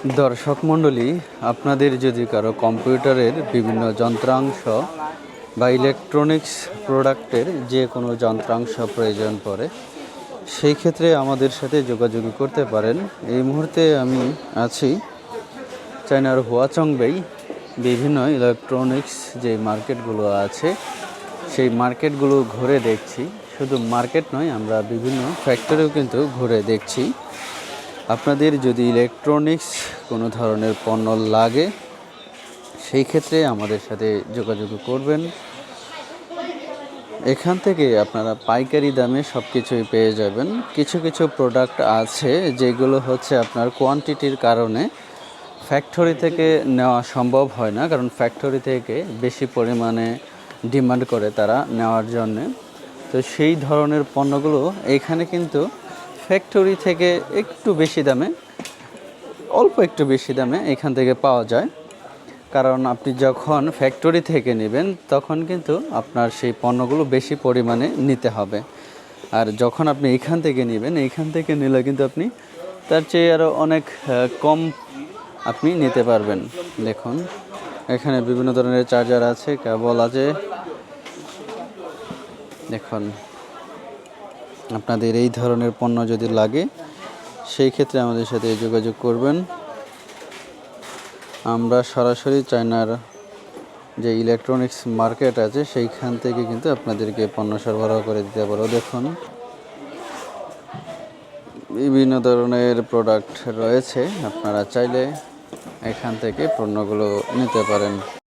দর্শক মণ্ডলী, আপনাদের যদি কারো কম্পিউটারের বিভিন্ন যন্ত্রাংশ বা ইলেকট্রনিক্স প্রোডাক্টের যে কোনো যন্ত্রাংশ প্রয়োজন পড়ে, সেই ক্ষেত্রে আমাদের সাথে যোগাযোগ করতে পারেন। এই মুহূর্তে আমি আছি চায়নার হুয়াচংবেই। বিভিন্ন ইলেকট্রনিক্স যে মার্কেটগুলো আছে সেই মার্কেটগুলো ঘুরে দেখছি। শুধু মার্কেট নয়, আমরা বিভিন্ন ফ্যাক্টরিও কিন্তু ঘুরে দেখছি। আপনাদের যদি ইলেকট্রনিক্স কোনো ধরনের পণ্য লাগে, সেই ক্ষেত্রে আমাদের সাথে যোগাযোগ করবেন। এখান থেকে আপনারা পাইকারি দামে সব কিছুই পেয়ে যাবেন। কিছু কিছু প্রোডাক্ট আছে যেগুলো হচ্ছে আপনার কোয়ান্টিটির কারণে ফ্যাক্টরি থেকে নেওয়া সম্ভব হয় না, কারণ ফ্যাক্টরি থেকে বেশি পরিমাণে ডিমান্ড করে তারা নেওয়ার জন্যে। তো সেই ধরনের পণ্যগুলো এখানে কিন্তু ফ্যাক্টরি থেকে একটু বেশি দামে, অল্প একটু বেশি দামে এখান থেকে পাওয়া যায়। কারণ আপনি যখন ফ্যাক্টরি থেকে নেবেন তখন কিন্তু আপনার সেই পণ্যগুলো বেশি পরিমাণে নিতে হবে। আর যখন আপনি এইখান থেকে নেবেন, এইখান থেকে নিলে কিন্তু আপনি তার চেয়ে আরও অনেক কম আপনি নিতে পারবেন। দেখুন, এখানে বিভিন্ন ধরনের চার্জার আছে, কেবল আছে। দেখুন, আপনাদের এই ধরনের পণ্য যদি লাগে, সেই ক্ষেত্রে আমাদের সাথে যোগাযোগ করবেন। আমরা সরাসরি চায়নার যে ইলেকট্রনিক্স মার্কেট আছে সেইখান থেকে কিন্তু আপনাদেরকে পণ্য সরবরাহ করে দিতে পারবো। দেখুন, বিভিন্ন ধরনের প্রোডাক্ট রয়েছে, আপনারা চাইলে এখান থেকে পণ্যগুলো নিতে পারেন।